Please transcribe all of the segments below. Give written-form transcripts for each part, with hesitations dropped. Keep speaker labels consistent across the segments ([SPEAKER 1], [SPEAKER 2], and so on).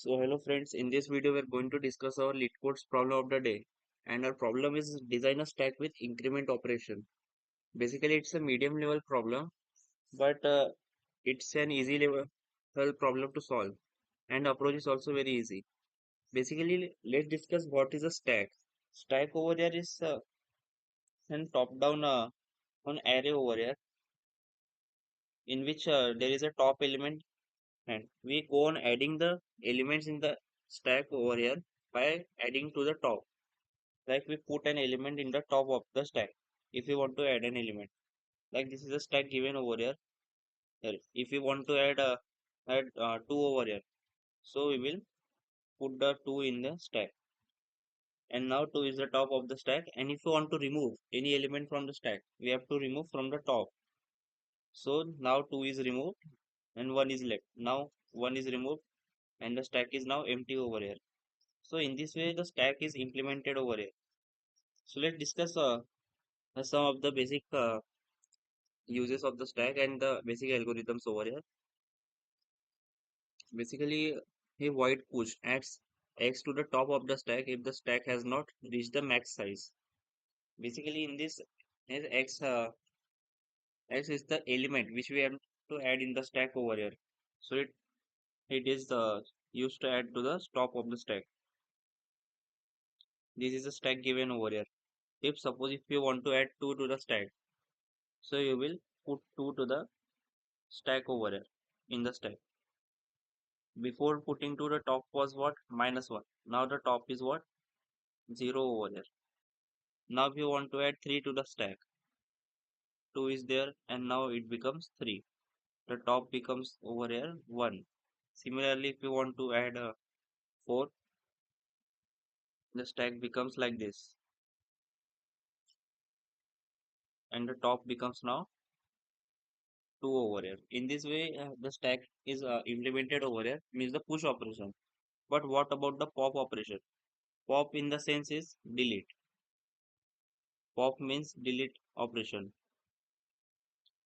[SPEAKER 1] So hello friends, in this video we are going to discuss our Leetcode's problem of the day, and our problem is design a stack with increment operation. Basically it's a medium level problem, but it's an easy level problem to solve, and approach is also very easy. Basically let's discuss what is a stack. Stack over there is an top down on array over here, in which there is a top element, and we go on adding the elements in the stack over here by adding to the top. Like we put an element in the top of the stack if we want to add an element. Like this is a stack given over here. If we want to add 2 over here, so we will put the 2 in the stack, and now 2 is the top of the stack. And if we want to remove any element from the stack, we have to remove from the top. So now 2 is removed and 1 is left. Now 1 is removed and the stack is now empty over here. So in this way the stack is implemented over here. So let's discuss some of the basic uses of the stack and the basic algorithms over here. Basically, a void push adds x to the top of the stack if the stack has not reached the max size. Basically, in this, as x is the element which we have to add in the stack over here. So it is used to add to the top of the stack. This is a stack given over here. If suppose if you want to add 2 to the stack, so you will put 2 to the stack over here in the stack. Before putting to the top was what? -1. Now the top is what? 0 over there. Now if you want to add 3 to the stack, 2 is there and now it becomes 3. The top becomes over here 1. Similarly, if you want to add a 4, the stack becomes like this and the top becomes now 2 over here. In this way, the stack is implemented over here, means the push operation. But what about the pop operation? Pop in the sense is delete. Pop means delete operation.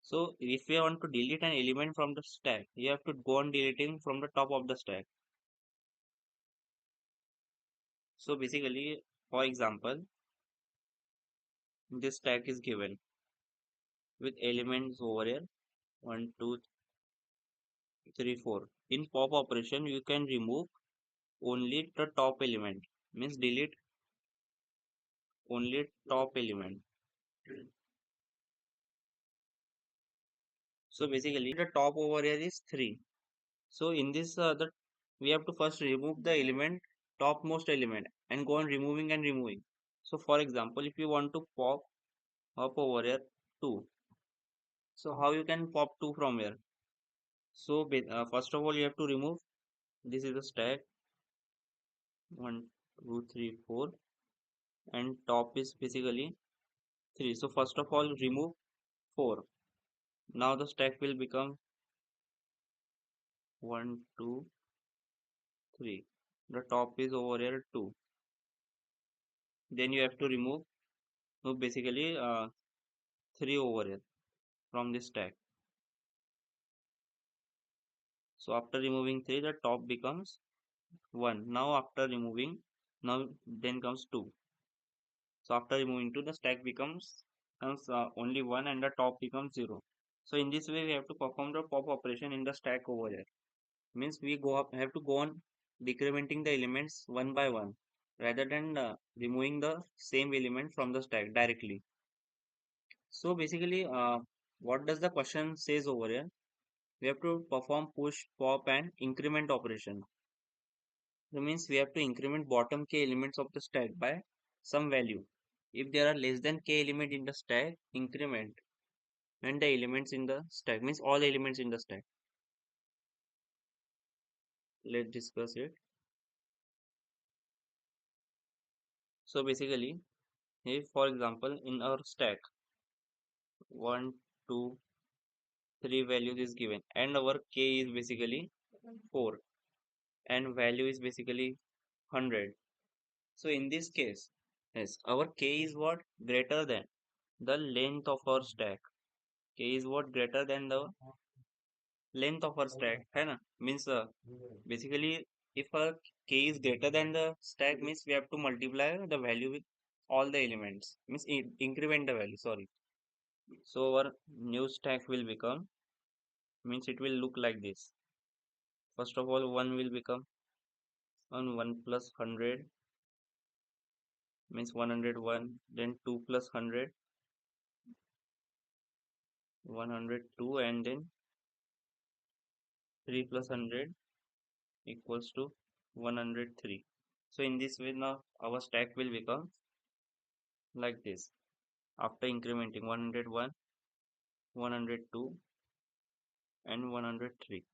[SPEAKER 1] So if you want to delete an element from the stack, you have to go on deleting from the top of the stack. So basically, for example, this stack is given with elements over here 1, 2, 3, 4. In pop operation, you can remove only the top element, means delete only top element. So basically, the top over here is 3. So in this, we have to first remove the element, topmost element, and go on removing and removing. So for example, if you want to pop up over here 2, so how you can pop 2 from here? So first of all, you have to remove. This is the stack 1, 2, 3, 4, and top is basically 3. So first of all, remove 4. Now the stack will become 1, 2, 3. The top is over here 2. Then you have to remove, so basically 3 over here from this stack. So after removing 3, the top becomes 1. Now after removing, now then comes 2. So after removing 2, the stack becomes only 1 and the top becomes 0. So in this way, we have to perform the pop operation in the stack over here. Means we have to go on decrementing the elements one by one rather than removing the same element from the stack directly. So basically, what does the question says over here? We have to perform push, pop, and increment operation. That means we have to increment bottom k elements of the stack by some value. If there are less than k element in the stack, increment and the elements in the stack, means all elements in the stack. Let's discuss it. So basically, if for example in our stack 1, 2, 3 values is given and our k is basically 4 and value is basically 100. So in this case, yes, our k is what? Greater than the length of our stack. K is what? Greater than the length of our stack, है ना? Means basically If a k is greater than the stack means we have to multiply the value with all the elements means increment the value, sorry. So our new stack will become means it will look like this. First of all 1 will become on 1 plus 100 means 101, then 2 plus 100 102, and then 3 plus 100 equals to 103. So in this way now our stack will become like this after incrementing 101, 102 and 103.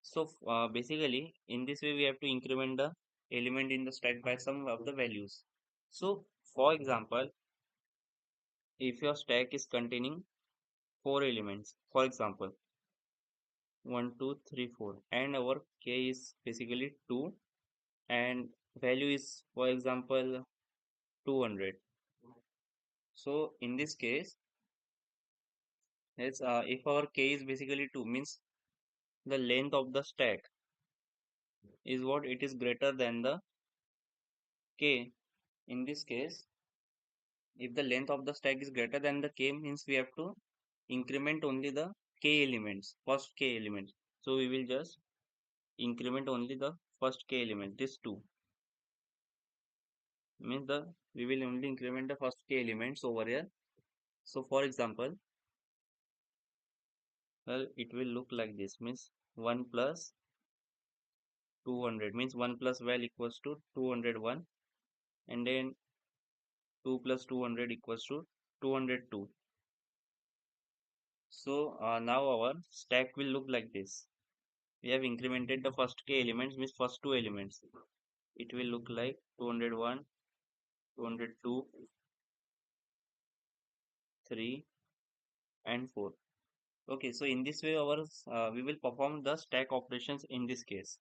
[SPEAKER 1] So basically in this way we have to increment the element in the stack by some of the values. So for example, if your stack is containing 4 elements, for example 1, 2, 3, 4, and our k is basically 2 and value is for example 200. So in this case, if our k is basically 2 means the length of the stack is what it is greater than the k. In this case, if the length of the stack is greater than the k means we have to increment only the k elements, first k elements. So we will just increment only the first k element, this 2 means the we will only increment the first k elements over here. So for example, well, it will look like this means 1 plus 200 means 1 plus val equals to 201, and then 2 plus 200 equals to 202. So now our stack will look like this. We have incremented the first k elements means first 2 elements. It will look like 201, 202, 3 and 4. Okay, so in this way our we will perform the stack operations in this case.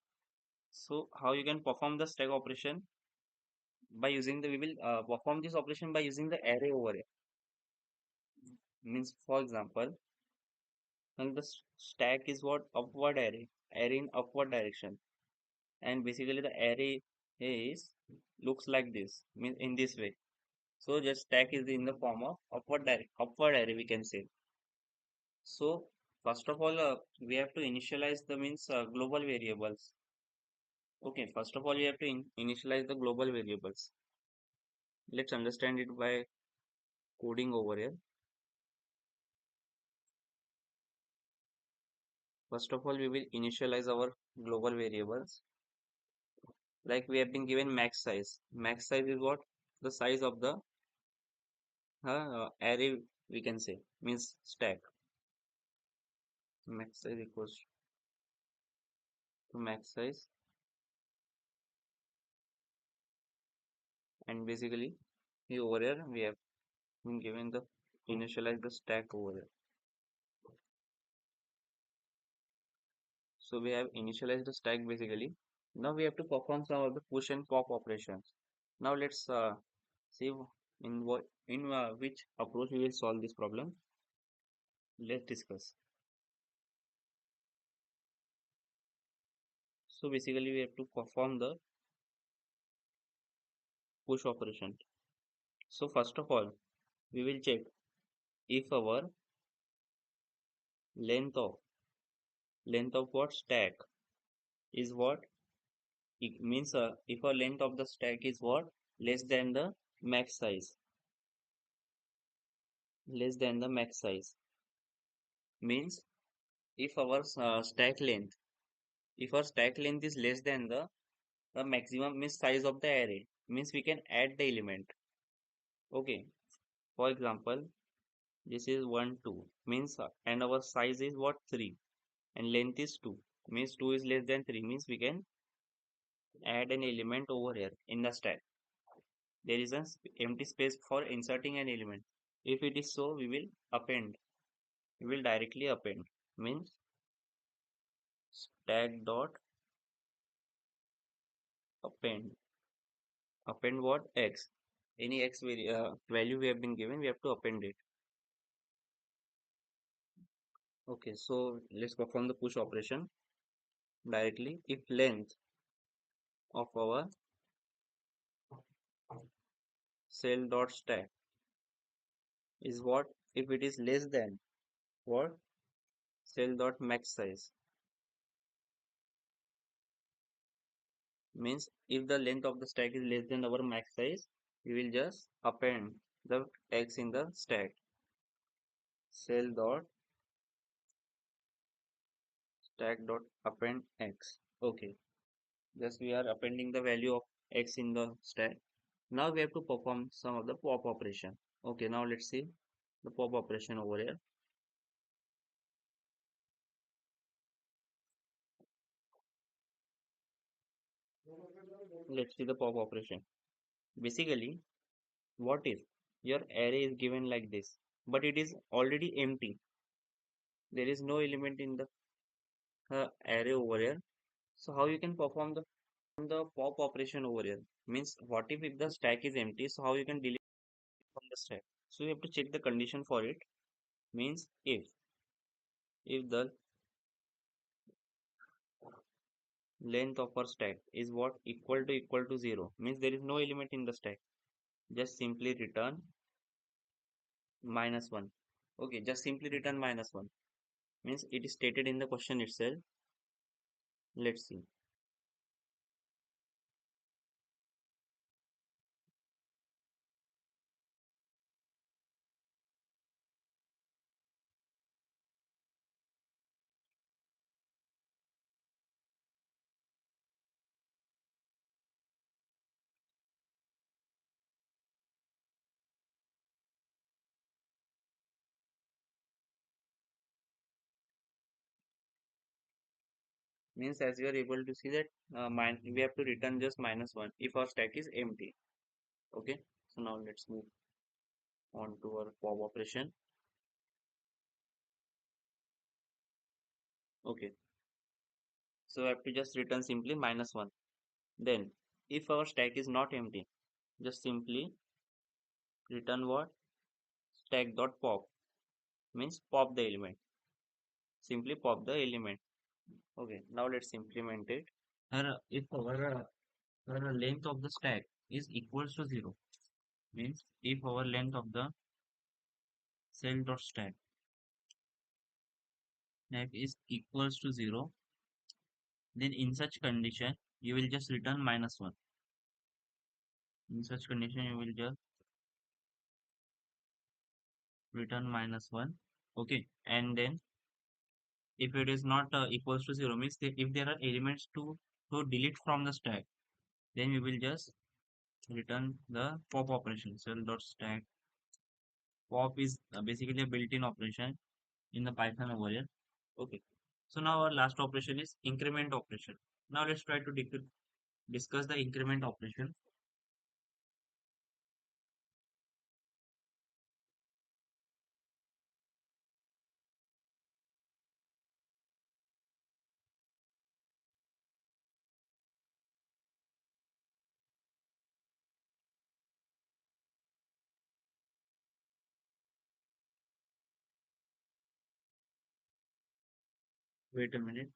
[SPEAKER 1] So how you can perform the stack operation? By using the we will perform this operation by using the array over here. Means for example, and the stack is what upward array in upward direction, and basically the array is looks like this means in this way. So just stack is in the form of upward array we can say. So first of all we have to initialize the means global variables. Okay, first of all we have to initialize the global variables. Let's understand it by coding over here. First of all we will initialize our global variables. Like we have been given max size. Max size is what? The size of the array we can say means stack. Max size equals to max size, and basically here over here we have been given the initialize the stack over here. So we have initialized the stack basically. Now we have to perform some of the push and pop operations. Now let's see in what in which approach we will solve this problem. Let's discuss. So basically we have to perform the push operation. So first of all we will check if our length of what stack is what it means if our length of the stack is what less than the max size, means if our stack length is less than the maximum means size of the array means we can add the element. Okay, for example this is 1 2 means and our size is what 3 and length is 2 means 2 is less than 3 means we can add an element over here in the stack. There is an empty space for inserting an element. If it is so, we will append. We will directly append. Means stack dot append. Append what? X. Any X value we have been given, we have to append it. Okay, so let's perform the push operation directly. If length of our cell dot stack is what if it is less than what cell dot max size. Means if the length of the stack is less than our max size, we will just append the x in the stack. Cell dot stack dot append x. Okay, just we are appending the value of x in the stack. Now we have to perform some of the pop operation. Okay, now let's see the pop operation over here. Let's see the pop operation. Basically, what if your array is given like this, but it is already empty. There is no element in the array over here. So how you can perform the pop operation over here? Means what if the stack is empty? So how you can delete from the stack? So you have to check the condition for it. Means if the length of our stack is what equal to 0, means there is no element in the stack, just simply return -1. Okay, just simply return -1, means it is stated in the question itself. Let's see. Means as you are able to see that we have to return just -1 if our stack is empty. Okay, so now let's move on to our pop operation. Okay, so we have to just return simply -1. Then if our stack is not empty, just simply return what stack dot pop, means pop the element, simply pop the element. Okay, now let's implement it. If our length of the stack is equals to 0, means if our length of the cell dot stack is equals to 0, then in such condition you will just return -1. In such condition you will just return -1. Okay, and then if it is not equals to 0, means that if there are elements to delete from the stack, then we will just return the pop operation. Cell dot stack pop is basically a built-in operation in the Python over here. Okay, so now our last operation is increment operation. Now let's try to discuss the increment operation. Wait a minute.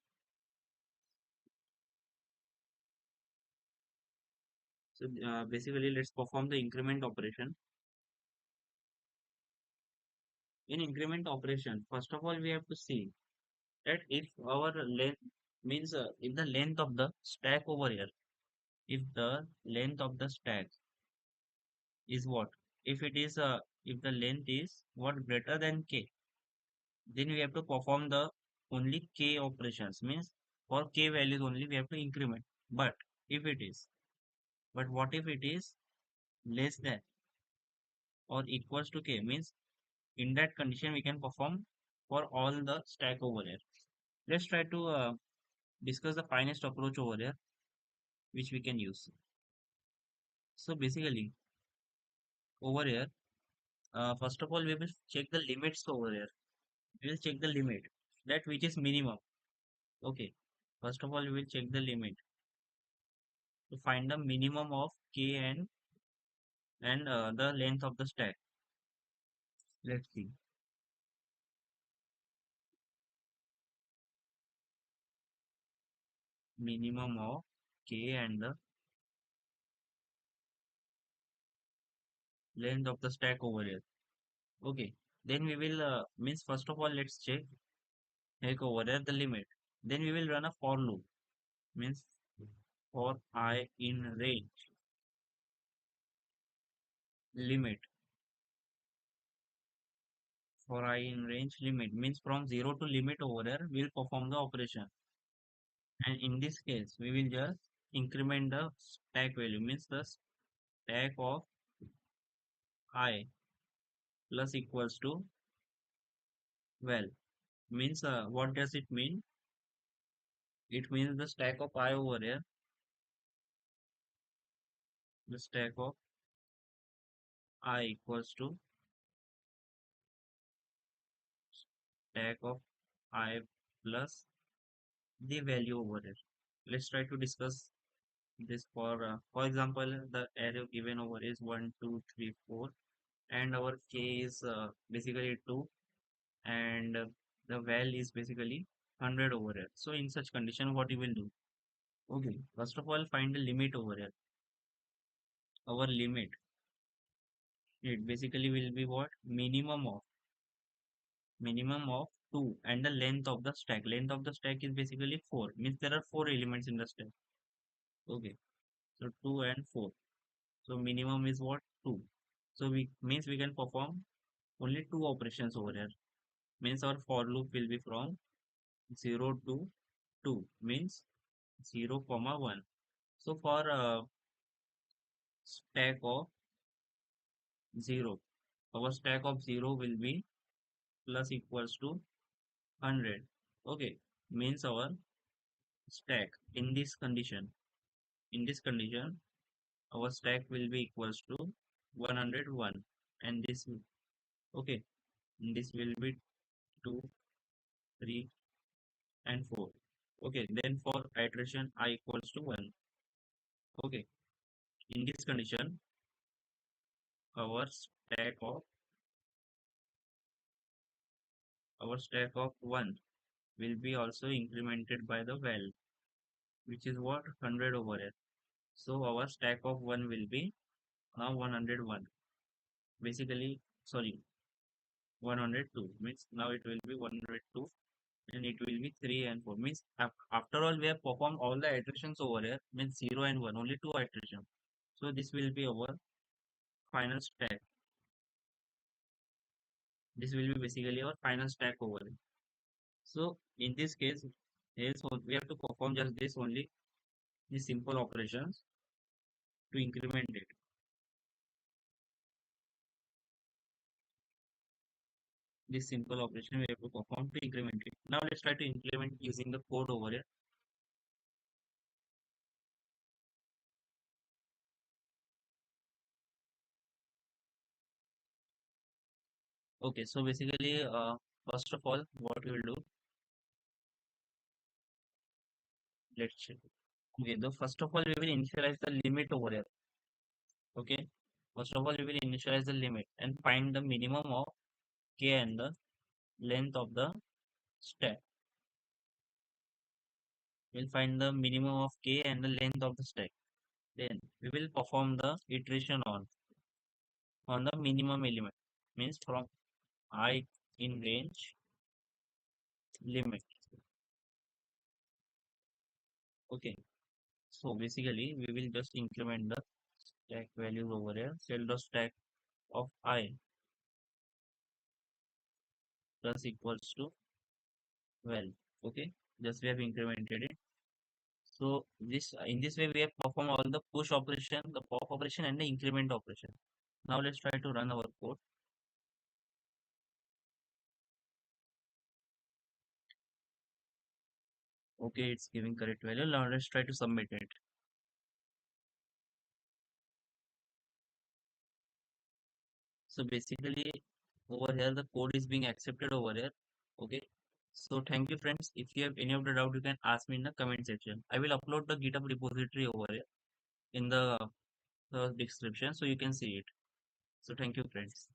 [SPEAKER 1] So basically let's perform the increment operation. In increment operation, first of all we have to see that if our length means if the length of the stack over here, if the length of the stack is what, if it is if the length is what greater than k, then we have to perform the only k operations, means for k values only we have to increment. But if it is, but what if it is less than or equals to k, means in that condition we can perform for all the stack over here. Let's try to discuss the finest approach over here which we can use. So basically over here, first of all we will check the limits over here. We will check the limit, that which is minimum. Okay, first of all we will check the limit to find the minimum of k and the length of the stack. Let's see. Minimum of k and the length of the stack over here. Okay, then we will means first of all let's check over here the limit. Then we will run a for loop, means for I in range limit. For I in range limit means from 0 to limit over here we'll perform the operation. And in this case we will just increment the stack value, means the stack of I plus equals to, well, means what does it mean? It means the stack of I over here, the stack of I equals to stack of I plus the value over here. Let's try to discuss this for example, the array given over is 1, 2, 3, 4, and our k is basically 2, and the val is basically 100 over here. So in such condition, what you will do? Okay, first of all, find the limit over here. Our limit, it basically will be what? Minimum of 2 and the length of the stack. Length of the stack is basically 4. Means there are 4 elements in the stack. Okay, so 2 and 4. So minimum is what? 2. So we means we can perform only 2 operations over here. Means our for loop will be from 0 to 2. Means 0 comma 1. So for stack of 0, our stack of 0 will be plus equals to 100. Okay, means our stack in this condition our stack will be equals to 101, and okay, this will be 2, 3 and 4. Okay, then for iteration I equals to 1. Okay, in this condition our stack of 1 will be also incremented by the val, which is what? 100 over here. So our stack of 1 will be now 101. Basically, sorry, 102 means now it will be 102, and it will be 3 and 4. Means after all we have performed all the iterations over here, means 0 and 1, only 2 iterations. So this will be our final stack. This will be basically our final stack over here. So in this case, yes, so we have to perform just this only, these simple operations to increment it. This simple operation we have to perform to increment it. Now let's try to implement using the code over here. Okay, so basically, first of all, what we will do, let's check. Okay, the first of all, we will initialize the limit over here. Okay, first of all, we will initialize the limit and find the minimum of k and the length of the stack. We'll find the minimum of k and the length of the stack. Then we will perform the iteration on the minimum element, means from I in range limit. Okay, so basically we will just increment the stack values over here. Tell the stack of I plus equals to 12. Okay, just we have incremented it. So this in this way we have performed all the push operation, the pop operation, and the increment operation. Now let's try to run our code. Okay, it's giving correct value. Now let's try to submit it. So basically over here the code is being accepted over here. Okay. So thank you friends. If you have any of the doubt, you can ask me in the comment section. I will upload the GitHub repository over here in the description so you can see it. So thank you friends.